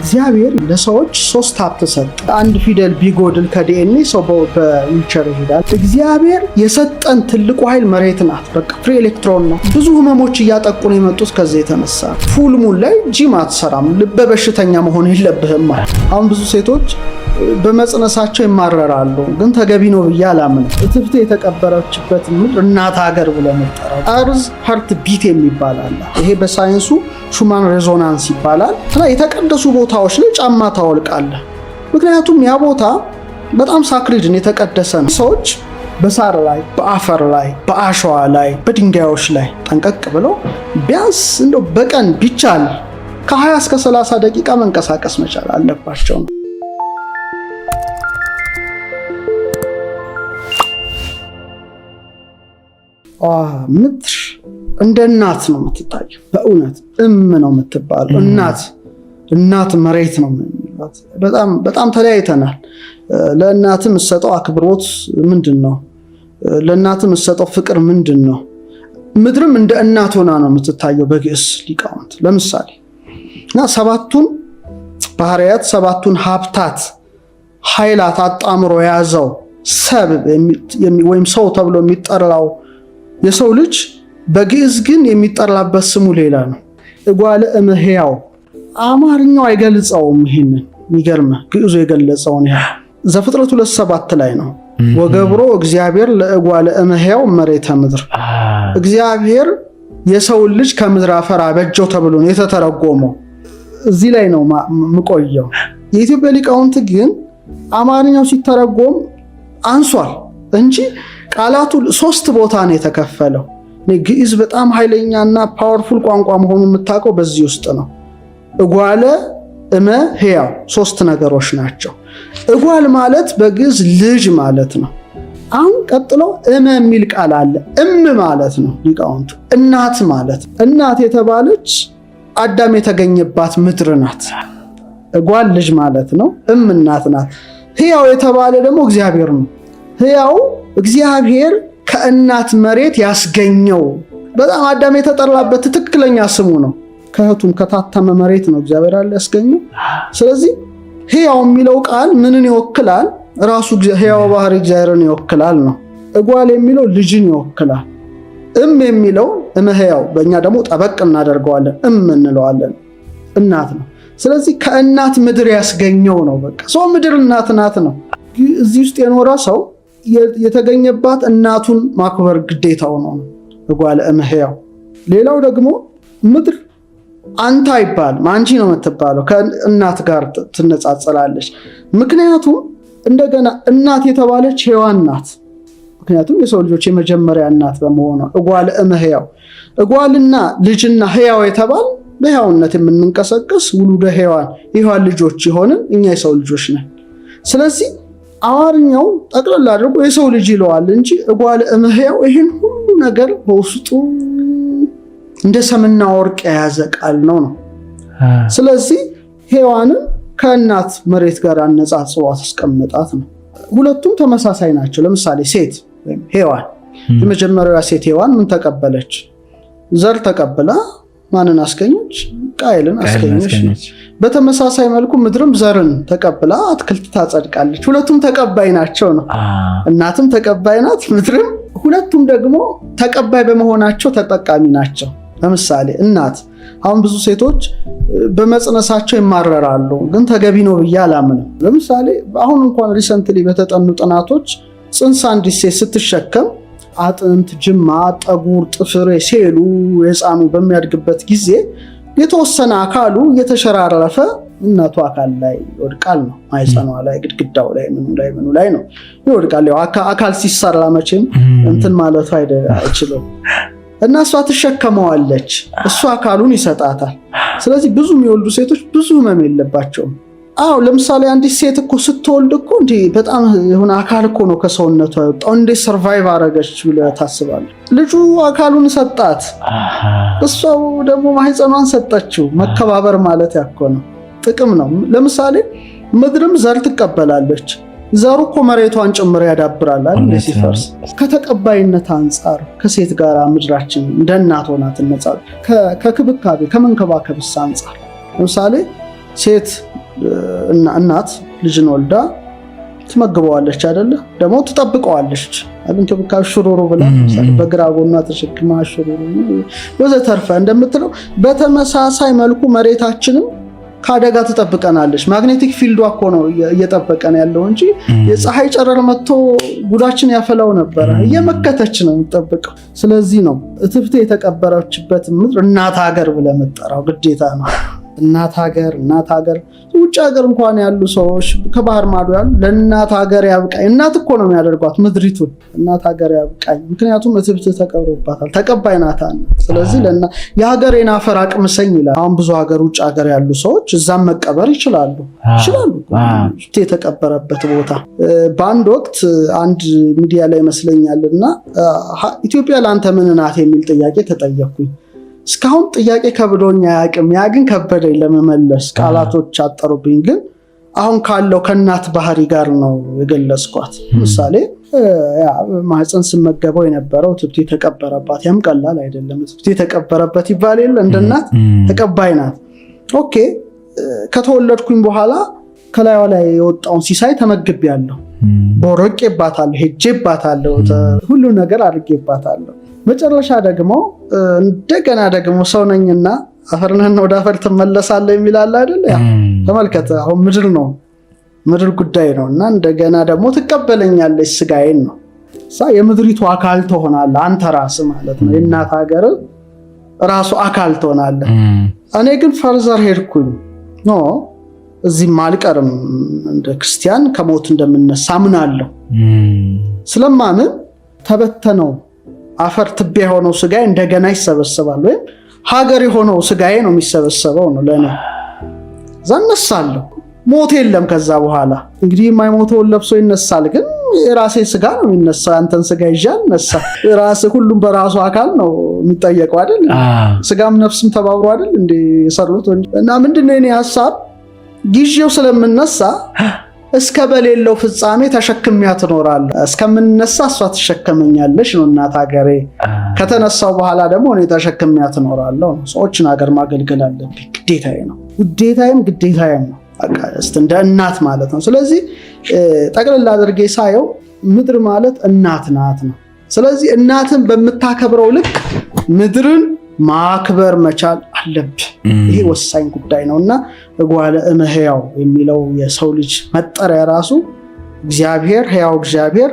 እግዚአብሔር ለሰዎች ሶስት ሀብት ሰጠ። አንድ ፊደል ቢጎድል ከዲኤንኤ ሰው በዊልቸር ይሄዳል። እግዚአብሔር የሰጠን ትልቁ ኃይል መሬት ናት። በቃ ፍሪ ኤሌክትሮን ነው። ብዙ ህመሞች እያጠቁ ነው የመጡት ከዚህ የተነሳ። ፉል ሙን ላይ ጂም አትሰራም፣ ልበ በሽተኛ መሆን የለብህም። አሁን ብዙ ሴቶች በመጽነሳቸው ይማረራሉ፣ ግን ተገቢ ነው ብዬ አላምንም። እትብቴ የተቀበረችበት ምድር እናት ሀገር ብሎ መጠራው አርዝ ሃርት ቢት የሚባል አለ። ይሄ በሳይንሱ ሹማን ሬዞናንስ ይባላል። እና የተቀደሱ ቦታዎች ላይ ጫማ ታወልቃለህ። ምክንያቱም ያ ቦታ በጣም ሳክሪድን የተቀደሰ ነው። ሰዎች በሳር ላይ፣ በአፈር ላይ፣ በአሸዋ ላይ፣ በድንጋዮች ላይ ጠንቀቅ ብለው ቢያንስ እንደው በቀን ቢቻል ከ20 እስከ 30 ደቂቃ መንቀሳቀስ መቻል አለባቸው ነው። ምድር እንደ እናት ነው የምትታየው። በእውነት ነው የምትባለው። እናት መሬት ነው የሚሏት። በጣም ተለያይተናል። ለእናት የምትሰጠው አክብሮት ምንድን ነው? ለእናት የምትሰጠው ፍቅር ምንድን ነው? ምድርም እንደ እናት ሆና ነው የምትታየው በግዕዝ ሊቃውንት። ለምሳሌ እና ሰባቱን ባህሪያት ሰባቱን ሀብታት ኃይላት አጣምሮ የያዘው ሰብ ወይም ሰው ተብሎ የሚጠራው የሰው ልጅ በግዕዝ ግን የሚጠራበት ስሙ ሌላ ነው። እጓለ እመሕያው አማርኛው አይገልጸውም። ይሄንን የሚገርምህ ግዕዙ የገለጸውን ያህል ዘፍጥረት 2:7 ላይ ነው። ወገብሮ እግዚአብሔር ለእጓለ እመሕያው መሬተ ምድር። እግዚአብሔር የሰው ልጅ ከምድር አፈር አበጀው ተብሎ ነው የተተረጎመው። እዚህ ላይ ነው የምቆየው። የኢትዮጵያ ሊቃውንት ግን አማርኛው ሲተረጎም አንሷል እንጂ ቃላቱ 3 ቦታ ነው የተከፈለው። ግዕዝ በጣም ኃይለኛና ፓወርፉል ቋንቋ መሆኑን የምታውቀው በዚህ ውስጥ ነው። እጓለ እመሕያው 3 ነገሮች ናቸው። እጓል ማለት በግዕዝ ልጅ ማለት ነው። አሁን ቀጥሎ የሚል ቃል አለ። ማለት ነው ሊቃውንቱ እናት ማለት። እናት የተባለች አዳም የተገኘባት ምድር ናት። እጓል ልጅ ማለት ነው። እናት ናት። ሕያው የተባለ ደግሞ እግዚአብሔር ነው። ሕያው እግዚአብሔር ከእናት መሬት ያስገኘው በጣም አዳም የተጠራበት ትክክለኛ ስሙ ነው። ከእህቱም ከታተመ መሬት ነው እግዚአብሔር ያስገኘው። ስለዚህ ሕያው የሚለው ቃል ምንን ይወክላል? ራሱ ሕያው ባህሪ እግዚአብሔርን ይወክላል ነው። እጓል የሚለው ልጅን ይወክላል። የሚለው እመሕያው በእኛ ደግሞ ጠበቅ እናደርገዋለን፣ እንለዋለን፣ እናት ነው። ስለዚህ ከእናት ምድር ያስገኘው ነው። በቃ ሰው ምድር እናት ናት ነው። እዚህ ውስጥ የኖረ ሰው የተገኘባት እናቱን ማክበር ግዴታው ነው። እጓለ እመሕያው። ሌላው ደግሞ ምድር አንተ አይባልም፣ አንቺ ነው የምትባለው። ከእናት ጋር ትነጻጸላለች። ምክንያቱም እንደገና እናት የተባለች ሔዋን ናት። ምክንያቱም የሰው ልጆች የመጀመሪያ እናት በመሆኗ እጓለ እመሕያው። እጓልና ልጅና ሕያው የተባል በሕያውነት የምንንቀሳቀስ ውሉደ ሔዋን ልጆች የሆንን እኛ የሰው ልጆች ነን። ስለዚህ አማርኛው ጠቅለል አድርጎ የሰው ልጅ ይለዋል እንጂ እጓለ እመሕያው ይህን ሁሉ ነገር በውስጡ እንደ ሰምና ወርቅ የያዘ ቃል ነው። ስለዚህ ሔዋንን ከእናት መሬት ጋር አነጻጽሮ አስቀምጣት ነው። ሁለቱም ተመሳሳይ ናቸው። ለምሳሌ ሴት ወይም ሔዋን፣ የመጀመሪያዋ ሴት ሔዋን ምን ተቀበለች? ዘር ተቀብላ ማንን አስገኘች? ቃየልን አስገኘች። በተመሳሳይ መልኩ ምድርም ዘርን ተቀብላ አትክልት ታጸድቃለች። ሁለቱም ተቀባይ ናቸው ነው። እናትም ተቀባይ ናት፣ ምድርም። ሁለቱም ደግሞ ተቀባይ በመሆናቸው ተጠቃሚ ናቸው። ለምሳሌ እናት፣ አሁን ብዙ ሴቶች በመጽነሳቸው ይማረራሉ፣ ግን ተገቢ ነው ብዬ አላምንም። ለምሳሌ አሁን እንኳን ሪሰንትሊ በተጠኑ ጥናቶች ጽንስ አንዲት ሴት ስትሸከም አጥንት፣ ጅማት፣ ጠጉር፣ ጥፍር፣ ሴሉ የሕፃኑ በሚያድግበት ጊዜ የተወሰነ አካሉ እየተሸራረፈ እናቱ አካል ላይ ይወድቃል ነው። ማህፀኗ ላይ፣ ግድግዳው ላይ፣ ምኑ ላይ ነው ይወድቃል። ያው አካል ሲሰራ መቼም እንትን ማለቱ አይችልም እና እሷ ትሸከመዋለች፣ እሱ አካሉን ይሰጣታል። ስለዚህ ብዙ የሚወልዱ ሴቶች ብዙ ህመም የለባቸውም። ለምሳሌ አንዲት ሴት እኮ ስትወልድ እኮ እንዴ በጣም የሆነ አካል እኮ ነው ከሰውነቷ ያወጣው፣ እንዴ ሰርቫይቭ አረገች ብለህ ታስባለህ። ልጁ አካሉን ሰጣት፣ እሷ ደግሞ ማህፀኗን ሰጠችው። መከባበር ማለት ያኮ ነው፣ ጥቅም ነው። ለምሳሌ ምድርም ዘር ትቀበላለች። ዘሩ እኮ መሬቷን ጭምር ያዳብራል አይደል? ሲፈርስ ከተቀባይነት አንጻር ከሴት ጋር ምድራችን እንደ እናት ሆና ትነጻለች። ከክብካቤ ከመንከባከብስ አንጻር ለምሳሌ ሴት እናት ልጅን ወልዳ ትመግበዋለች አይደለ? ደግሞ ትጠብቀዋለች እንክብካቤ ሽሩሩ ብላ በግራ ጎኗ ተሸክማ ሽሩሩ ወዘተርፈ እንደምትለው በተመሳሳይ መልኩ መሬታችንም ከአደጋ ትጠብቀናለች። ማግኔቲክ ፊልዷ እኮ ነው እየጠበቀን ያለው እንጂ የፀሐይ ጨረር መጥቶ ጉዳችን ያፈላው ነበር። እየመከተች ነው የምትጠብቀው። ስለዚህ ነው እትብቴ የተቀበረችበት ምድር እናት ሀገር ብለህ መጠራው ግዴታ ነው። እናት ሀገር ውጭ ሀገር እንኳን ያሉ ሰዎች ከባህር ማዶ ያሉ ለእናት ሀገር ያብቃኝ፣ እናት እኮ ነው የሚያደርጓት ምድሪቱን፣ እናት ሀገር ያብቃኝ። ምክንያቱም እትብት ተቀብሮባታል፣ ተቀባይ ናት። ስለዚህ የሀገሬን አፈር አቅምሰኝ ይላል። አሁን ብዙ ሀገር ውጭ ሀገር ያሉ ሰዎች እዛም መቀበር ይችላሉ የተቀበረበት ቦታ። በአንድ ወቅት አንድ ሚዲያ ላይ ይመስለኛል እና ኢትዮጵያ ለአንተ ምን ናት የሚል ጥያቄ ተጠየቅኩኝ። እስካሁን ጥያቄ ከብዶኝ አያውቅም። ያ ግን ከበደኝ ለመመለስ ቃላቶች አጠሩብኝ። ግን አሁን ካለው ከእናት ባህሪ ጋር ነው የገለጽኳት። ምሳሌ ማህፀን ስመገበው የነበረው እትብቴ የተቀበረባት፣ ያም ቀላል አይደለም። እትብቴ የተቀበረበት ይባል የለ እንደ እናት ተቀባይ ናት። ኦኬ ከተወለድኩኝ በኋላ ከላይዋ ላይ የወጣውን ሲሳይ ተመግቤያለሁ፣ ቦርቄባታለሁ፣ ሄጄባታለሁ፣ ሁሉ ነገር አድርጌባታለሁ። መጨረሻ ደግሞ እንደገና ደግሞ ሰው ነኝና አፈርነህና ወደ አፈር ትመለሳለህ የሚላል አይደል? ያ ተመልከተ። አሁን ምድር ጉዳይ ነው እና እንደገና ደግሞ ትቀበለኛለች ስጋዬን ነው። የምድሪቱ አካል ትሆናለህ አንተ ራስህ ማለት ነው። የእናት ሀገር ራሱ አካል ትሆናለህ። እኔ ግን ፈርዘር ሄድኩኝ። ኖ እዚህም አልቀርም፣ እንደ ክርስቲያን ከሞት እንደምነሳ አምናለሁ። ስለማምን ተበተነው አፈር ትቢያ የሆነው ስጋዬ እንደገና ይሰበሰባል፣ ወይም ሀገር የሆነው ስጋዬ ነው የሚሰበሰበው ነው ለእኔ። እዛ እነሳለሁ። ሞት የለም ከዛ በኋላ። እንግዲህ የማይሞተውን ለብሶ ይነሳል፣ ግን የራሴ ስጋ ነው የሚነሳው። አንተን ስጋ ይዤ አልነሳም። ራሴ ሁሉም በራሱ አካል ነው የሚጠየቀው አይደል? ስጋም ነፍስም ተባብሮ አይደል እንደ የሰሩት። እና ምንድነው የኔ ሐሳብ ጊዜው ስለምነሳ እስከ በሌለው ፍጻሜ ተሸክሚያት እኖራለሁ። እስከምንነሳ እሷ ትሸከመኛለች ነው እናት ሀገሬ። ከተነሳው በኋላ ደግሞ እኔ ተሸክሚያት እኖራለሁ። ሰዎችን ሀገር ማገልገል አለብኝ፣ ግዴታዬ ነው። ግዴታዬም ነው። በቃ እንደ እናት ማለት ነው። ስለዚህ ጠቅልል አድርጌ ሳየው ምድር ማለት እናት ናት ነው። ስለዚህ እናትን በምታከብረው ልክ ምድርን ማክበር መቻል አለብህ። ይሄ ወሳኝ ጉዳይ ነውና እጓለ እመሕያው የሚለው የሰው ልጅ መጠሪያ ራሱ እግዚአብሔር ሕያው እግዚአብሔር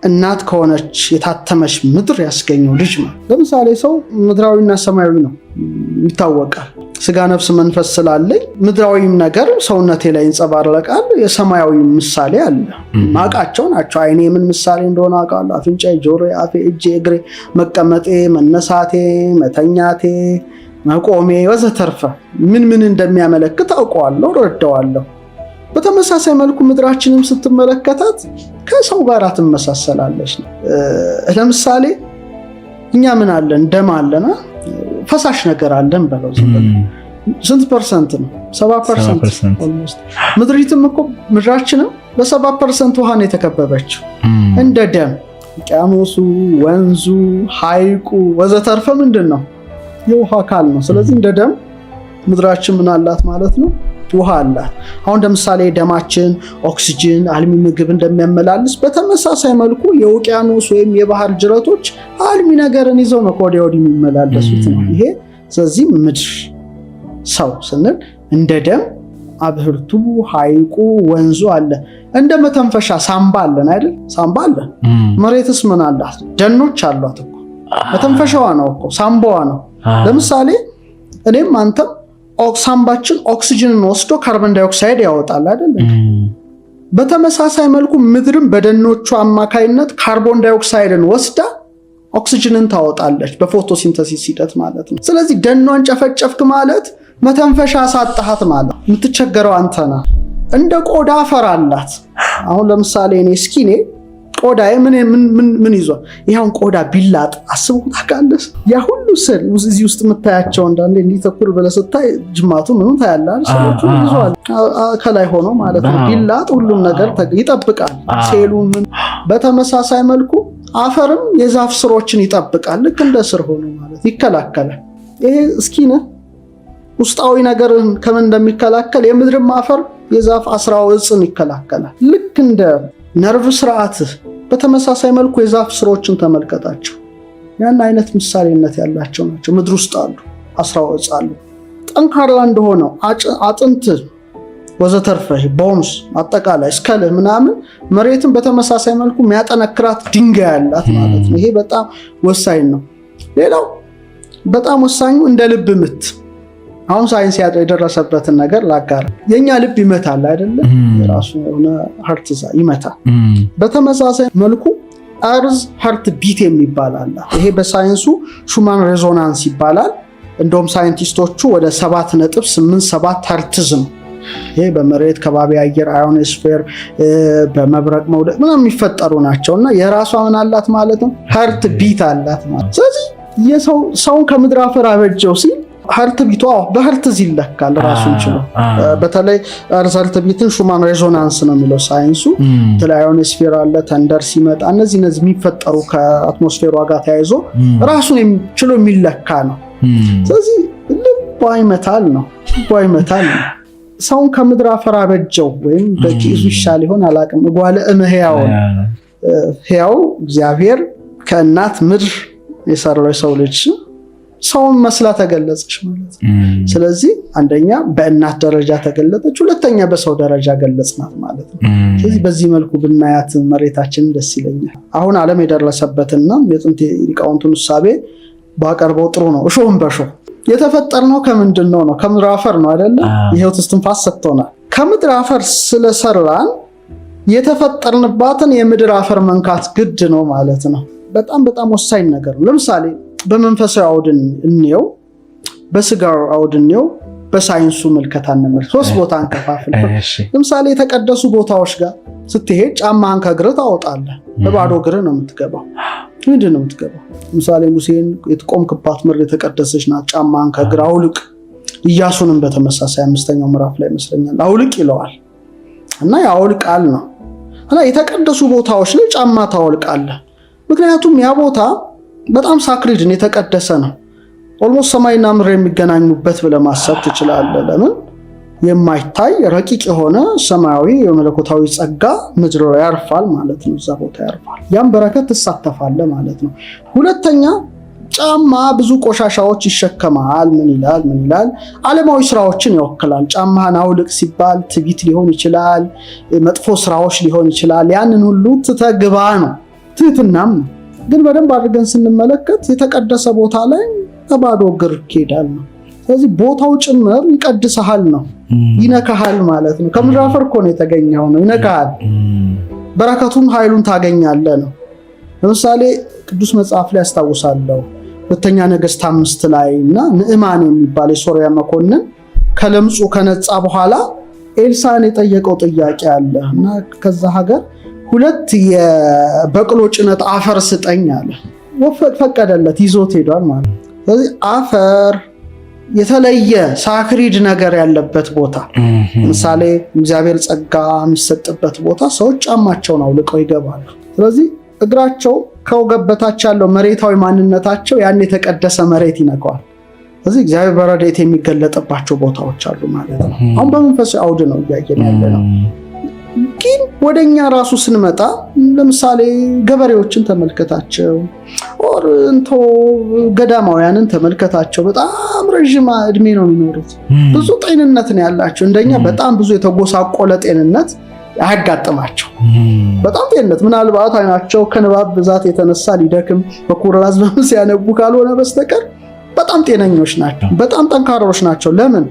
እናት ከሆነች የታተመች ምድር ያስገኘው ልጅ ነው። ለምሳሌ ሰው ምድራዊና ሰማያዊ ነው ይታወቃል። ስጋ ነፍስ መንፈስ ስላለኝ ምድራዊም ነገር ሰውነቴ ላይ ይንጸባረቃል። የሰማያዊ ምሳሌ አለ፣ ማቃቸው ናቸው። አይኔ ምን ምሳሌ እንደሆነ አውቃለሁ። አፍንጫዬ፣ ጆሮዬ፣ አፌ፣ እጄ፣ እግሬ፣ መቀመጤ፣ መነሳቴ፣ መተኛቴ፣ መቆሜ ወዘተርፈ ምን እንደሚያመለክት አውቀዋለሁ፣ ረዳዋለሁ። በተመሳሳይ መልኩ ምድራችንም ስትመለከታት ከሰው ጋር ትመሳሰላለች። ለምሳሌ እኛ ምን አለን? ደም አለና ፈሳሽ ነገር አለን በለው። ስንት ፐርሰንት ነው? 7%። ኦልሞስት ምድሪቱም እኮ ምድራችንም በ7% ውሃ ነው የተከበበችው። እንደ ደም ውቅያኖሱ፣ ወንዙ፣ ሐይቁ ወዘተርፈ ምንድን ነው? የውሃ አካል ነው። ስለዚህ እንደ ደም ምድራችን ምን አላት ማለት ነው? ውሃ አላት። አሁን ለምሳሌ ደማችን ኦክሲጅን፣ አልሚ ምግብ እንደሚያመላልስ በተመሳሳይ መልኩ የውቅያኖስ ወይም የባህር ጅረቶች አልሚ ነገርን ይዘው ነው ከወዲያ ወዲህ የሚመላለሱት ነው። ይሄ ስለዚህ ምድር ሰው ስንል እንደ ደም አብህርቱ፣ ሐይቁ፣ ወንዙ አለ። እንደ መተንፈሻ ሳምባ አለን አይደል? ሳምባ አለን። መሬትስ ምን አላት? ደኖች አሏት እኮ። መተንፈሻዋ ነው እኮ፣ ሳምባዋ ነው። ለምሳሌ እኔም አንተም ሳምባችን ኦክሲጅንን ወስዶ ካርቦን ዳይኦክሳይድ ያወጣል አይደል? በተመሳሳይ መልኩ ምድርም በደኖቹ አማካይነት ካርቦን ዳይኦክሳይድን ወስዳ ኦክሲጅንን ታወጣለች በፎቶሲንተሲስ ሂደት ማለት ነው። ስለዚህ ደኗን ጨፈጨፍክ ማለት መተንፈሻ ሳጣሃት ማለት ነው። የምትቸገረው አንተ ነህ። እንደ ቆዳ አፈር አላት። አሁን ለምሳሌ እኔ እስኪኔ ቆዳዬ ምን ይዟል? ይሄውን ቆዳ ቢላጥ አስበው ታውቃለህ? ያ ሁሉ ስል እዚህ ውስጥ የምታያቸው እንዳንዴ እንዲተኩር ብለህ ስታይ ጅማቱ ምንም ታያለህ። ሰዎቹ ይዟል ከላይ ሆኖ ማለት ነው። ቢላጥ ሁሉም ነገር ይጠብቃል፣ ሴሉን ምን። በተመሳሳይ መልኩ አፈርም የዛፍ ስሮችን ይጠብቃል። ልክ እንደ ስር ሆኖ ማለት ይከላከላል። ይሄ እስኪነ ውስጣዊ ነገርን ከምን እንደሚከላከል የምድር ማፈር የዛፍ አስራው እጽን ይከላከላል። ልክ እንደ ነርቭ ስርዓት በተመሳሳይ መልኩ የዛፍ ስሮችን ተመልከታቸው። ያን አይነት ምሳሌነት ያላቸው ናቸው። ምድር ውስጥ አሉ፣ አስራው እጽ አሉ። ጠንካራ እንደሆነው አጥንት ወዘተርፈ ቦንስ አጠቃላይ ስከል ምናምን መሬትን በተመሳሳይ መልኩ የሚያጠነክራት ድንጋይ ያላት ማለት ነው። ይሄ በጣም ወሳኝ ነው። ሌላው በጣም ወሳኙ እንደ ልብ ምት፣ አሁን ሳይንስ የደረሰበትን ነገር ላጋራ። የኛ ልብ ይመታል አይደለም? የራሱ የሆነ ሀርት ይመታል። በተመሳሳይ መልኩ አርዝ ሀርት ቢት የሚባል አለ። ይሄ በሳይንሱ ሹማን ሬዞናንስ ይባላል። እንደውም ሳይንቲስቶቹ ወደ 7.87 ሀርትዝ ነው። ይሄ በመሬት ከባቢ አየር አዮኖስፌር በመብረቅ መውደቅ ምናምን የሚፈጠሩ ናቸውና የራሷ ምን አላት ማለት ነው? ሀርት ቢት አላት ማለት። ስለዚህ ሰውን ከምድር አፈር አበጀው ሲል ሀርት ቢቷ በሀርትዝ ይለካል ራሱን ችሎ። በተለይ ሀርት ቢትን ሹማን ሬዞናንስ ነው የሚለው ሳይንሱ። አዮኖስፌር አለ፣ ተንደር ሲመጣ እነዚህ የሚፈጠሩ ከአትሞስፌሯ ጋር ተያይዞ ራሱን ችሎ የሚለካ ነው። ስለዚህ ልቧ ይመታል ነው። ሰውን ከምድር አፈር አበጀው ወይም በኪዙ ይሻል ይሆን አላውቅም። እጓለ እምሕያውን ሕያው እግዚአብሔር ከእናት ምድር የሰራው የሰው ልጅ ሰውን መስላ ተገለጸች ማለት ነው። ስለዚህ አንደኛ በእናት ደረጃ ተገለጠች፣ ሁለተኛ በሰው ደረጃ ገለጽናት ማለት ነው። ስለዚህ በዚህ መልኩ ብናያት መሬታችን ደስ ይለኛል። አሁን ዓለም የደረሰበትና የጥንት ሊቃውንቱን እሳቤ ባቀርበው ጥሩ ነው። እሾህም በሾህ የተፈጠርነው ከምንድን ነው? ከምድር አፈር ነው አይደለ? የሕይወት እስትንፋስ ሰጥቶናል። ከምድር አፈር ስለሰራን የተፈጠርንባትን የምድር አፈር መንካት ግድ ነው ማለት ነው። በጣም በጣም ወሳኝ ነገር ነው። ለምሳሌ በመንፈሳዊ አውድን እንየው፣ በስጋው አውድ እንየው፣ በሳይንሱ ምልከታ እንመር። 3 ቦታ እንከፋፍል። ለምሳሌ የተቀደሱ ቦታዎች ጋር ስትሄድ ጫማህን ከእግርህ ታወጣለህ። በባዶ እግርህ ነው የምትገባው። ምንድን ነው የምትገባው? ለምሳሌ ሙሴን የተቆምክባት ምድር የተቀደሰች ናት፣ ጫማህን ከእግርህ አውልቅ። ኢያሱንም በተመሳሳይ 5ኛው ምዕራፍ ላይ ይመስለኛል አውልቅ ይለዋል። እና ያውልቃል ነው። እና የተቀደሱ ቦታዎች ላይ ጫማ ታወልቃለህ። ምክንያቱም ያ ቦታ በጣም ሳክሪድን የተቀደሰ ነው። ኦልሞስት ሰማይና ምድር የሚገናኙበት ብለህ ማሰብ ትችላለህ። ለምን? የማይታይ ረቂቅ የሆነ ሰማያዊ የመለኮታዊ ጸጋ ምድር ያርፋል ማለት ነው። እዛ ቦታ ያርፋል። ያም በረከት ትሳተፋለህ ማለት ነው። ሁለተኛ ጫማ ብዙ ቆሻሻዎች ይሸከማል። ምን ይላል? ዓለማዊ ስራዎችን ይወክላል። ጫማህን አውልቅ ሲባል ትዕቢት ሊሆን ይችላል፣ መጥፎ ስራዎች ሊሆን ይችላል። ያንን ሁሉ ትተግባ ነው፣ ትህትናም ነው። ግን በደንብ አድርገን ስንመለከት የተቀደሰ ቦታ ላይ በባዶ እግር ይሄዳል ነው። ስለዚህ ቦታው ጭምር ይቀድስሃል ነው፣ ይነካሃል ማለት ነው። ከምድር አፈር እኮ ነው የተገኘው ነው፣ ይነካሃል። በረከቱን ኃይሉን ታገኛለህ ነው። ለምሳሌ ቅዱስ መጽሐፍ ላይ ያስታውሳለሁ 2ኛ ነገሥት 5 ላይ እና ንዕማን የሚባል የሶርያ መኮንን ከለምጹ ከነጻ በኋላ ኤልሳን የጠየቀው ጥያቄ አለ እና ከዛ ሀገር 2 የበቅሎ ጭነት አፈር ስጠኝ አለ። ፈቀደለት፣ ይዞት ሄዷል ማለት። ስለዚህ አፈር የተለየ ሳክሪድ ነገር ያለበት ቦታ፣ ለምሳሌ እግዚአብሔር ጸጋ የሚሰጥበት ቦታ ሰዎች ጫማቸውን አውልቀው ይገባሉ። ስለዚህ እግራቸው ከወገብ በታች ያለው መሬታዊ ማንነታቸው ያን የተቀደሰ መሬት ይነካዋል። ስለዚህ እግዚአብሔር በረድኤት የሚገለጥባቸው ቦታዎች አሉ ማለት ነው። አሁን በመንፈሳዊ አውድ ነው እያየን ያለ ነው። ግን ወደኛ ራሱ ስንመጣ ለምሳሌ ገበሬዎችን ተመልከታቸው፣ ገዳማውያንን ተመልከታቸው። በጣም ረዥም እድሜ ነው የሚኖሩት። ብዙ ጤንነት ነው ያላቸው። እንደኛ በጣም ብዙ የተጎሳቆለ ጤንነት አያጋጥማቸው። በጣም ጤንነት፣ ምናልባት አይናቸው ከንባብ ብዛት የተነሳ ሊደክም በኩራዝ ሲያነቡ ካልሆነ በስተቀር በጣም ጤነኞች ናቸው። በጣም ጠንካራዎች ናቸው። ለምን?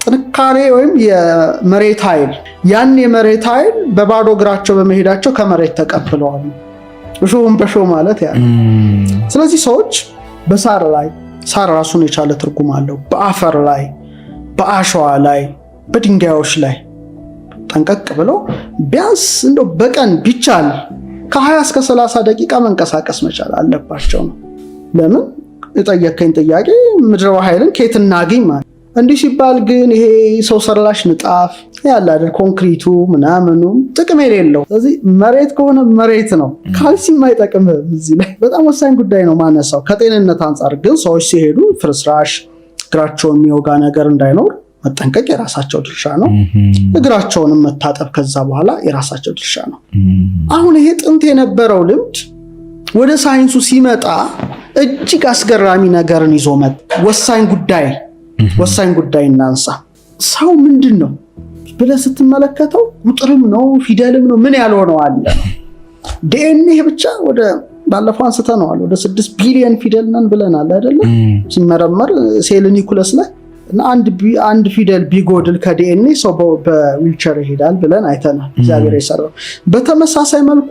ጥንካሬ ወይም የመሬት ኃይል፣ ያን የመሬት ኃይል በባዶ እግራቸው በመሄዳቸው ከመሬት ተቀብለዋል። እሾህም በሾህ ማለት ያ። ስለዚህ ሰዎች በሳር ላይ፣ ሳር ራሱን የቻለ ትርጉም አለው። በአፈር ላይ፣ በአሸዋ ላይ፣ በድንጋዮች ላይ ጠንቀቅ ብለው ቢያንስ እንደው በቀን ቢቻል ከ20 እስከ 30 ደቂቃ መንቀሳቀስ መቻል አለባቸው ነው። ለምን? የጠየከኝ ጥያቄ ምድራዊ ኃይልን ከየት እናገኝ ማለት። እንዲህ ሲባል ግን ይሄ ሰው ሰራሽ ንጣፍ ያለ አይደል፣ ኮንክሪቱ ምናምኑ ጥቅም የሌለው። ስለዚህ መሬት ከሆነ መሬት ነው፣ ካልሲም አይጠቅምህም። እዚህ ላይ በጣም ወሳኝ ጉዳይ ነው ማነሳው። ከጤንነት አንጻር ግን ሰዎች ሲሄዱ ፍርስራሽ እግራቸውን የሚወጋ ነገር እንዳይኖር መጠንቀቅ የራሳቸው ድርሻ ነው። እግራቸውንም መታጠብ ከዛ በኋላ የራሳቸው ድርሻ ነው። አሁን ይሄ ጥንት የነበረው ልምድ ወደ ሳይንሱ ሲመጣ እጅግ አስገራሚ ነገርን ይዞ መጣ። ወሳኝ ጉዳይ እናንሳ። ሰው ምንድን ነው ብለህ ስትመለከተው ቁጥርም ነው ፊደልም ነው ምን ያልሆነው አለ። ዲኤንኤ ብቻ ወደ ባለፈው አንስተነዋል ወደ 6 ቢሊዮን ፊደል ነን ብለናል አይደለ? ሲመረመር ሴል ኒኩለስ ላይ እና አንድ ፊደል ቢጎድል ከዲኤንኤ ሰው በዊልቸር ይሄዳል ብለን አይተናል። እግዚአብሔር የሰራው በተመሳሳይ መልኩ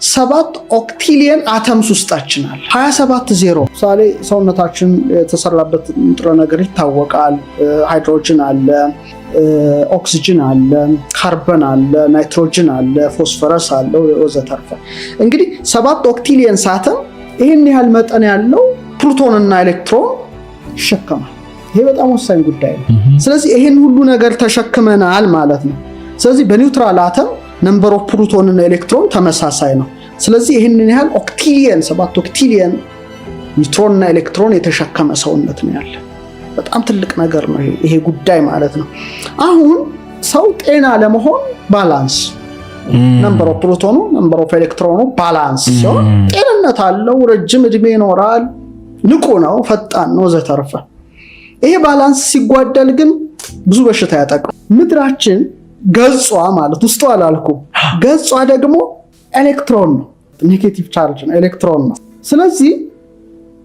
7 ኦክቲሊየን አተምስ ውስጣችን አለ። 27 ዜሮ ምሳሌ ሰውነታችን የተሰራበት ንጥረ ነገር ይታወቃል። ሃይድሮጅን አለ፣ ኦክሲጅን አለ፣ ካርበን አለ፣ ናይትሮጅን አለ፣ ፎስፈረስ አለ ወዘተርፈ። እንግዲህ 7 ኦክቲሊየን አተም ይሄን ያህል መጠን ያለው ፕሮቶንና ኤሌክትሮን ይሸከማል። ይሄ በጣም ወሳኝ ጉዳይ ነው። ስለዚህ ይሄን ሁሉ ነገር ተሸክመናል ማለት ነው። ስለዚህ በኒውትራል አተም ነምበር ኦፍ ፕሮቶን እና ኤሌክትሮን ተመሳሳይ ነው። ስለዚህ ይሄንን ያህል ኦክቲሊየን 7 ኦክቲሊየን ኒውትሮን እና ኤሌክትሮን የተሸከመ ሰውነት ነው ያለ። በጣም ትልቅ ነገር ነው ይሄ ጉዳይ ማለት ነው። አሁን ሰው ጤና ለመሆን ባላንስ ነምበር ኦፍ ፕሮቶኑ ነምበር ኦፍ ኤሌክትሮኑ ባላንስ ሲሆን ጤንነት አለው፣ ረጅም እድሜ ይኖራል፣ ንቁ ነው፣ ፈጣን ነው ዘተርፈ። ይሄ ባላንስ ሲጓደል ግን ብዙ በሽታ ያጠቃል። ምድራችን ገጿ ማለት ውስጧ አላልኩም፣ ገጿ ደግሞ ኤሌክትሮን ነው፣ ኔጌቲቭ ቻርጅ ነው፣ ኤሌክትሮን ነው። ስለዚህ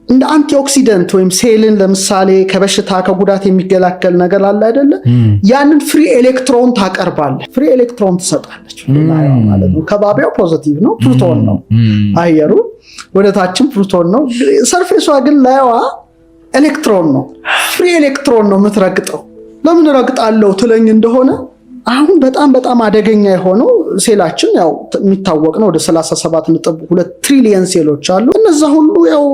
እንደ አንቲኦክሲደንት ወይም ሴልን ለምሳሌ ከበሽታ ከጉዳት የሚከላከል ነገር አለ አይደለ? ያንን ፍሪ ኤሌክትሮን ታቀርባለች፣ ፍሪ ኤሌክትሮን ትሰጣለች ማለት ነው። ከባቢያው ፖዚቲቭ ነው፣ ፕሮቶን ነው፣ አየሩ ወደታችን ፕሮቶን ነው። ሰርፌሷ ግን ላይዋ ኤሌክትሮን ነው፣ ፍሪ ኤሌክትሮን ነው የምትረግጠው። ለምን ረግጣለሁ ትለኝ እንደሆነ አሁን በጣም አደገኛ የሆነው ሴላችን ያው የሚታወቅ ነው። ወደ 37.2 ትሪሊየን ሴሎች አሉ። እነዛ ሁሉ ያው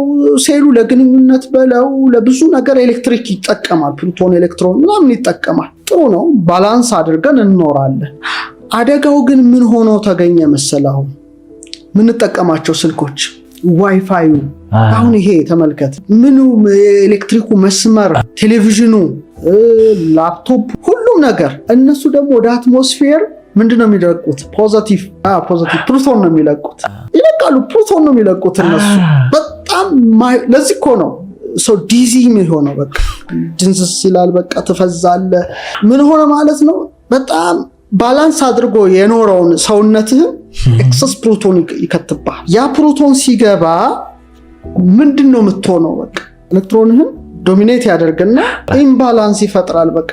ሴሉ ለግንኙነት በለው ለብዙ ነገር ኤሌክትሪክ ይጠቀማል። ፕሮቶን ኤሌክትሮን ምናምን ይጠቀማል። ጥሩ ነው፣ ባላንስ አድርገን እንኖራለን። አደጋው ግን ምን ሆኖ ተገኘ መሰለው? ምንጠቀማቸው ስልኮች ዋይፋዩ አሁን ይሄ ተመልከት፣ ምኑ ኤሌክትሪኩ መስመር፣ ቴሌቪዥኑ፣ ላፕቶፕ፣ ሁሉም ነገር እነሱ ደግሞ ወደ አትሞስፌር ምንድነው የሚለቁት? ፖዚቲቭ ፕሮቶን ነው የሚለቁት። ይለቃሉ፣ ፕሮቶን ነው የሚለቁት እነሱ። በጣም ለዚህ እኮ ነው ሰው ዲዚ የሚሆነው። በቃ ጅንስስ ይላል፣ በቃ ትፈዛለ። ምን ሆነ ማለት ነው? በጣም ባላንስ አድርጎ የኖረውን ሰውነትህን ኤክሰስ ፕሮቶን ይከትባል። ያ ፕሮቶን ሲገባ ምንድነው የምትሆነው? በቃ ኤሌክትሮንህን ዶሚኔት ያደርግና ኢምባላንስ ይፈጥራል። በቃ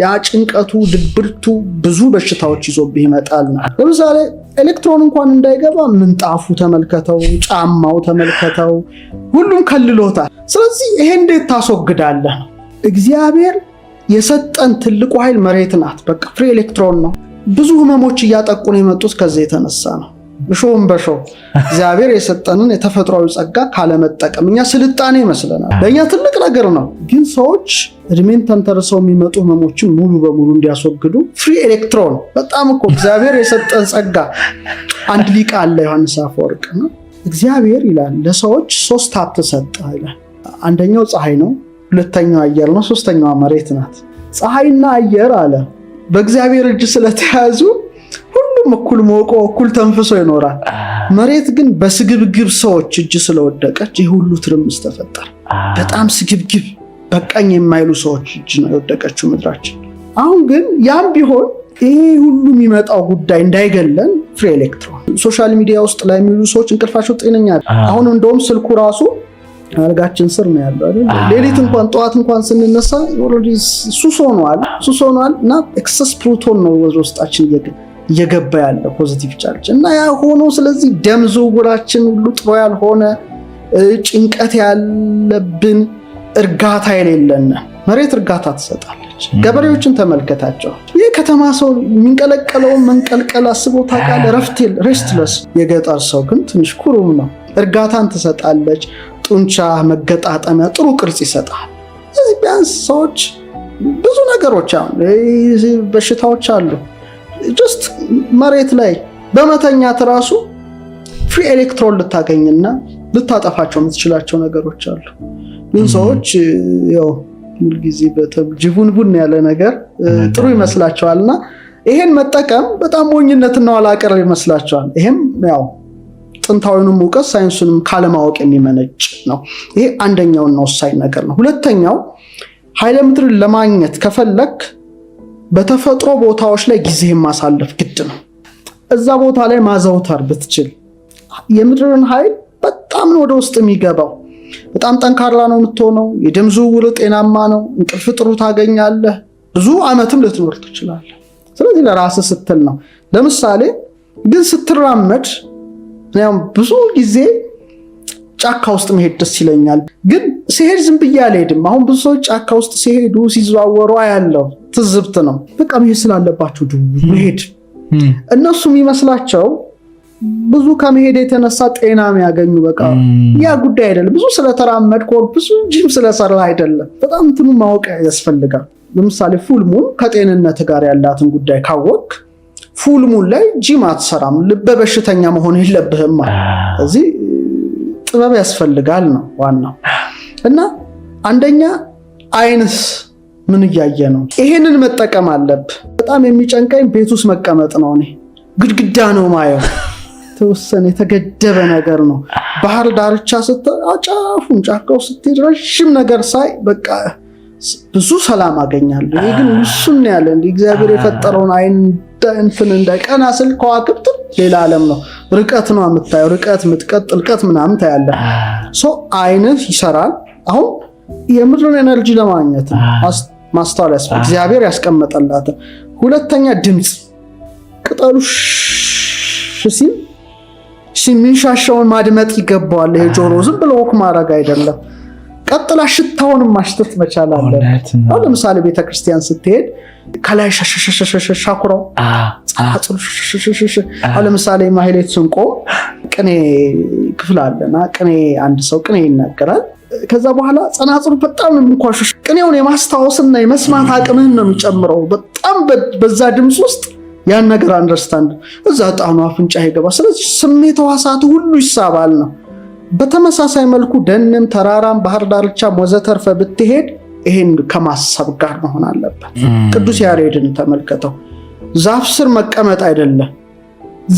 ያ ጭንቀቱ፣ ድብርቱ ብዙ በሽታዎች ይዞብህ ይመጣል። ለምሳሌ ኤሌክትሮን እንኳን እንዳይገባ ምንጣፉ ተመልከተው፣ ጫማው ተመልከተው፣ ሁሉም ከልሎታል። ስለዚህ ይሄ እንዴት ታስወግዳለህ? እግዚአብሔር የሰጠን ትልቁ ኃይል መሬት ናት። በቃ ፍሪ ኤሌክትሮን ነው። ብዙ ህመሞች እያጠቁን የመጡት ከዚህ የተነሳ ነው። እሾህም በሾህ እግዚአብሔር የሰጠንን የተፈጥሯዊ ጸጋ ካለመጠቀም እኛ ስልጣኔ ይመስለናል። ለእኛ ትልቅ ነገር ነው። ግን ሰዎች እድሜን ተንተርሰው የሚመጡ ህመሞችን ሙሉ በሙሉ እንዲያስወግዱ ፍሪ ኤሌክትሮን በጣም እኮ እግዚአብሔር የሰጠን ጸጋ። አንድ ሊቅ አለ ዮሐንስ አፈወርቅ ነው። እግዚአብሔር ይላል ለሰዎች 3 ሀብት ሰጠ ይላል። አንደኛው ፀሐይ ነው፣ ሁለተኛው አየር ነው፣ ሶስተኛው መሬት ናት። ፀሐይና አየር አለ በእግዚአብሔር እጅ ስለተያዙ ሁሉም እኩል ሞቆ እኩል ተንፍሶ ይኖራል። መሬት ግን በስግብግብ ሰዎች እጅ ስለወደቀች ይህ ሁሉ ትርምስ ተፈጠረ። በጣም ስግብግብ በቃኝ የማይሉ ሰዎች እጅ ነው የወደቀችው ምድራችን። አሁን ግን ያም ቢሆን ይሄ ሁሉ የሚመጣው ጉዳይ እንዳይገለን ፍሪ ኤሌክትሮን ሶሻል ሚዲያ ውስጥ ላይ የሚሉ ሰዎች እንቅልፋቸው ጤነኛ አሁን እንደውም ስልኩ ራሱ አልጋችን ስር ነው ያለው አይደል? ሌሊት እንኳን ጠዋት እንኳን ስንነሳ ኦልሬዲ ሱስ ሆኗል እና ኤክሰስ ፕሮቶን ነው ወደ ውስጣችን እየገባ ያለው ፖዚቲቭ ቻርጅ እና ያ ሆኖ ስለዚህ ደም ዝውውራችን ሁሉ ጥሩ ያልሆነ ጭንቀት ያለብን እርጋታ የሌለን መሬት እርጋታ ትሰጣለች። ገበሬዎችን ተመልከታቸው። ይህ ከተማ ሰው የሚንቀለቀለውን መንቀልቀል አስቦ ታውቃለህ? ሬስትለስ። የገጠር ሰው ግን ትንሽ ኩሩም ነው። እርጋታን ትሰጣለች። ጡንቻ መገጣጠሚያ ጥሩ ቅርጽ ይሰጣል። እዚህ ቢያንስ ሰዎች ብዙ ነገሮች አሁን በሽታዎች አሉ። ጀስት መሬት ላይ በመተኛት ራሱ ፍሪ ኤሌክትሮን ልታገኝና ልታጠፋቸው የምትችላቸው ነገሮች አሉ። ግን ሰዎች ያው ሁልጊዜ ጅቡን ያለ ነገር ጥሩ ይመስላቸዋልና ይሄን መጠቀም በጣም ሞኝነትና ኋላቀር ይመስላቸዋል። ይሄም ያው ጥንታዊውንም እውቀት ሳይንሱንም ካለማወቅ የሚመነጭ ነው። ይሄ አንደኛውና ወሳኝ ነገር ነው። ሁለተኛው ኃይለ ምድርን ለማግኘት ከፈለክ በተፈጥሮ ቦታዎች ላይ ጊዜህን ማሳለፍ ግድ ነው። እዛ ቦታ ላይ ማዘውተር ብትችል የምድርን ኃይል በጣም ነው ወደ ውስጥ የሚገባው። በጣም ጠንካራ ነው የምትሆነው። የደም ዝውውር ጤናማ ነው። እንቅልፍ ጥሩ ታገኛለህ። ብዙ ዓመትም ልትኖር ትችላለህ። ስለዚህ ለራስህ ስትል ነው። ለምሳሌ ግን ስትራመድ ብዙ ጊዜ ጫካ ውስጥ መሄድ ደስ ይለኛል። ግን ሲሄድ ዝም ብዬ አልሄድም። አሁን ብዙ ሰዎች ጫካ ውስጥ ሲሄዱ ሲዘዋወሩ አያለው። ትዝብት ነው። በቃ መሄድ ስላለባቸው መሄድ እነሱ የሚመስላቸው ብዙ ከመሄድ የተነሳ ጤና የሚያገኙ በቃ ያ ጉዳይ አይደለም። ብዙ ስለተራመድክ ብዙ ጂም ስለሰራ አይደለም። በጣም እንትኑ ማወቅ ያስፈልጋል። ለምሳሌ ፉልሙን ከጤንነት ጋር ያላትን ጉዳይ ካወቅ ፉልሙን ላይ ጂም አትሰራም። ልበ በሽተኛ መሆን የለብህም። እዚህ ጥበብ ያስፈልጋል ነው ዋናው። እና አንደኛ አይንስ ምን እያየ ነው? ይሄንን መጠቀም አለብህ። በጣም የሚጨንቀኝ ቤት ውስጥ መቀመጥ ነው። እኔ ግድግዳ ነው ማየው። ተወሰነ የተገደበ ነገር ነው። ባህር ዳርቻ ጫፉን ጫካው ስትሄድ ረጅም ነገር ሳይ በቃ ብዙ ሰላም አገኛለሁ። ይሄ ግን እሱን ያለ እግዚአብሔር የፈጠረውን አይን እንትን እንዳይቀና ስል ከዋክብት ሌላ ዓለም ነው። ርቀት ነው የምታየው። ርቀት ምጥቀት ጥልቀት ምናምን ታያለህ። አይንህ ይሰራል። አሁን የምድርን ኤነርጂ ለማግኘት ማስተዋል ያስፈልጋል። እግዚአብሔር ያስቀመጠላት። ሁለተኛ ድምፅ ቅጠሉ ሲል የሚንሻሻውን ማድመጥ ይገባዋል። ይሄ ጆሮ ዝም ብሎ ወክ ማድረግ አይደለም። ቀጥላ ሽታውን ማሽተት መቻል አለ። አሁን ለምሳሌ ቤተክርስቲያን ስትሄድ ከላይ ሻኩራው ጻጽሩ አሁን ለምሳሌ ማህሌት ስንቆም ቅኔ ክፍል አለና ቅኔ አንድ ሰው ቅኔ ይናገራል። ከዛ በኋላ ጸናጽሩ በጣም ነው የሚንኳሽሽ። ቅኔውን የማስታወስና የመስማት አቅምህን ነው የሚጨምረው። በጣም በዛ ድምፅ ውስጥ ያን ነገር አንደርስታንድ እዛ ጣኑ አፍንጫ ይገባ። ስለዚህ ስሜት ሕዋሳቱ ሁሉ ይሳባል ነው። በተመሳሳይ መልኩ ደንም ተራራም ባህር ዳርቻም ወዘተርፈ ብትሄድ ይሄን ከማሰብ ጋር መሆን አለበት። ቅዱስ ያሬድን ተመልከተው። ዛፍ ስር መቀመጥ አይደለም፣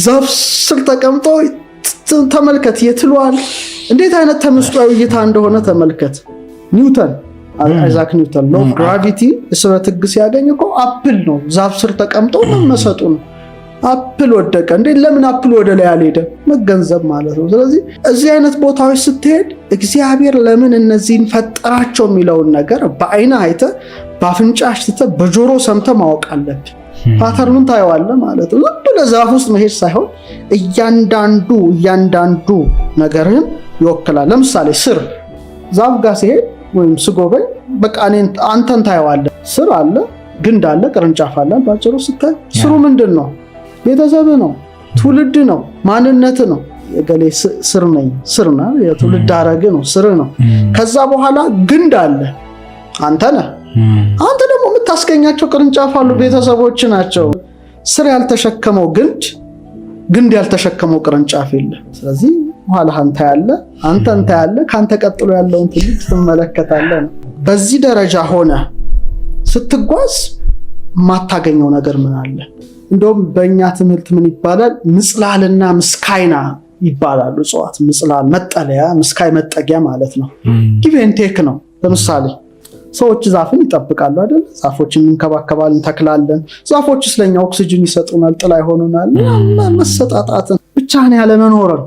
ዛፍ ስር ተቀምጦ ተመልከት። የትሏል እንዴት አይነት ተመስጧዊ እይታ እንደሆነ ተመልከት። ኒውተን አይዛክ ኒውተን ሎ ኦፍ ግራቪቲ ስበት ህግ ሲያገኝ እኮ አፕል ነው ዛፍ ስር ተቀምጦ መመሰጡ ነው። አፕል ወደቀ እንዴ? ለምን አፕል ወደ ላይ አልሄደም? መገንዘብ ማለት ነው። ስለዚህ እዚህ አይነት ቦታዎች ስትሄድ እግዚአብሔር ለምን እነዚህን ፈጠራቸው የሚለውን ነገር በአይነ አይተ በአፍንጫ አሽትተ በጆሮ ሰምተ ማወቅ አለብህ። ፓተርኑን ታየዋለህ ማለት ነው። ለዛፍ ውስጥ መሄድ ሳይሆን እያንዳንዱ ነገርህን ይወክላል። ለምሳሌ ስር ዛፍ ጋር ሲሄድ ወይም ስጎበኝ በቃ አንተን ታየዋለህ። ስር አለ፣ ግንድ አለ፣ ቅርንጫፍ አለ። ባጭሩ ስታይ ስሩ ምንድን ነው? ቤተሰብ ነው፣ ትውልድ ነው፣ ማንነት ነው። የገሌ ስር ነኝ፣ ስርና የትውልድ ሐረግ ነው፣ ስር ነው። ከዛ በኋላ ግንድ አለ፣ አንተ ነህ። አንተ ደግሞ የምታስገኛቸው ቅርንጫፍ አሉ፣ ቤተሰቦች ናቸው። ስር ያልተሸከመው ግንድ ያልተሸከመው ቅርንጫፍ የለም። ስለዚህ በኋላ አንተ ያለ ካንተ ቀጥሎ ያለውን ትውልድ ትመለከታለህ። በዚህ ደረጃ ሆነ ስትጓዝ ማታገኘው ነገር ምን አለ? እንደውም በእኛ ትምህርት ምን ይባላል? ምጽላልና ምስካይና ይባላሉ። እጽዋት ምጽላል መጠለያ፣ ምስካይ መጠጊያ ማለት ነው። ጊቭ ኤንድ ቴክ ነው። ለምሳሌ ሰዎች ዛፍን ይጠብቃሉ አይደል? ዛፎችን እንከባከባለን፣ እንተክላለን። ዛፎች ስለኛ ኦክሲጅን ይሰጡናል፣ ጥላ ይሆኑናል። መሰጣጣትን ብቻህን ያለ መኖርን፣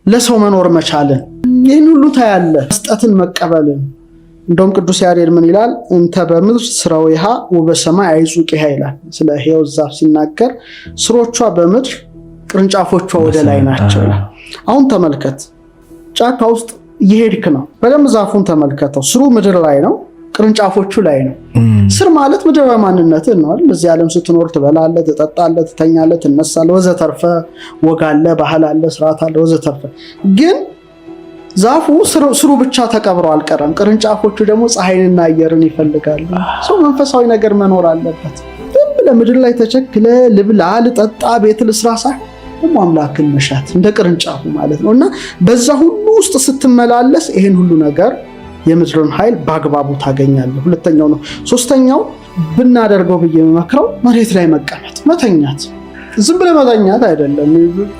ለሰው መኖር መቻልን፣ ይህን ሁሉ ታያለ። መስጠትን፣ መቀበልን። እንደውም ቅዱስ ያሬድ ምን ይላል? እንተ በምድር ስራዊሃ ወበሰማይ አይጹቂሃ ይላል። ስለ ሕይወት ዛፍ ሲናገር ስሮቿ በምድር ቅርንጫፎቿ ወደ ላይ ናቸው። አሁን ተመልከት፣ ጫካ ውስጥ እየሄድክ ነው። በደንብ ዛፉን ተመልከተው። ስሩ ምድር ላይ ነው፣ ቅርንጫፎቹ ላይ ነው። ስር ማለት ምድራዊ ማንነትህ ነው አይደል? በዚህ ዓለም ስትኖር ትበላለህ፣ ትጠጣለህ፣ ትተኛለህ፣ ትነሳለህ፣ ወዘተርፈ። ወግ አለ፣ ባህል አለ፣ ስርዓት አለ፣ ወዘተርፈ። ግን ዛፉ ስሩ ብቻ ተቀብሮ አልቀረም። ቅርንጫፎቹ ደግሞ ፀሐይንና አየርን ይፈልጋሉ። ሰው መንፈሳዊ ነገር መኖር አለበት። ለምድር ላይ ተቸክለ ልብላ፣ ልጠጣ፣ ቤት ልስራ ሳይሆን ደግሞ አምላክን መሻት እንደ ቅርንጫፉ ማለት ነው። እና በዛ ሁሉ ውስጥ ስትመላለስ ይሄን ሁሉ ነገር የምድርን ኃይል በአግባቡ ታገኛለህ። ሁለተኛው ነው። ሶስተኛው ብናደርገው ብዬ የምመክረው መሬት ላይ መቀመጥ፣ መተኛት። ዝም ብለህ መተኛት አይደለም።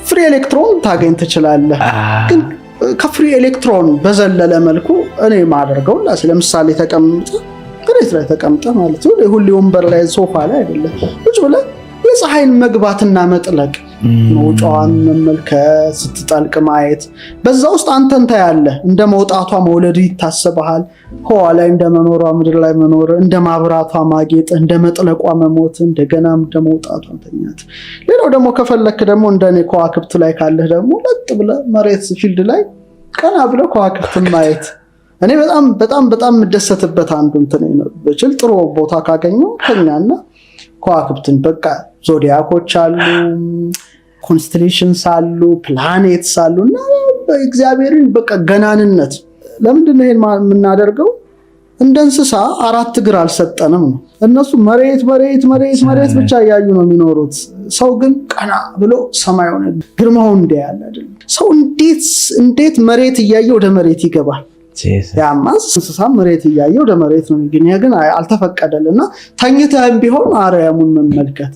ፍሪ ኤሌክትሮን ታገኝ ትችላለህ፣ ግን ከፍሪ ኤሌክትሮን በዘለለ መልኩ እኔ ማደርገው ለምሳሌ ተቀምጠ መሬት ላይ ተቀምጠ ማለት ነው። ሁሌ ወንበር ላይ ሶፋ ላይ አይደለም፣ ቁጭ ብለህ የፀሐይን መግባትና መጥለቅ መውጫዋን መመልከት፣ ስትጠልቅ ማየት። በዛ ውስጥ አንተን ታያለህ። እንደ መውጣቷ መውለድ ይታሰብሃል። ህዋ ላይ እንደ መኖሯ ምድር ላይ መኖር፣ እንደ ማብራቷ ማጌጥ፣ እንደ መጥለቋ መሞት፣ እንደገና እንደ መውጣቷ ተኛት። ሌላው ደግሞ ከፈለክ ደግሞ እንደኔ ከዋክብት ላይ ካለህ ደግሞ ለጥ ብለህ መሬት ፊልድ ላይ ቀና ብለህ ከዋክብትን ማየት። እኔ በጣም የምደሰትበት አንዱ እንትን ነው። በችል ጥሩ ቦታ ካገኘው ተኛና ከዋክብትን በቃ ዞዲያኮች አሉ፣ ኮንስቴሌሽንስ አሉ፣ ፕላኔትስ አሉ እና እግዚአብሔርን በቃ ገናንነት። ለምንድን ነው ይሄን የምናደርገው? እንደ እንስሳ 4 እግር አልሰጠንም ነው። እነሱ መሬት ብቻ እያዩ ነው የሚኖሩት። ሰው ግን ቀና ብሎ ሰማዩን ግርማውን እንዲያያል አይደል? ሰው እንዴት መሬት እያየ ወደ መሬት ይገባል? ያማስ እንስሳ መሬት እያየ ወደ መሬት ነው። ግን አልተፈቀደልና ተኝተህም ቢሆን አርያሙን መመልከት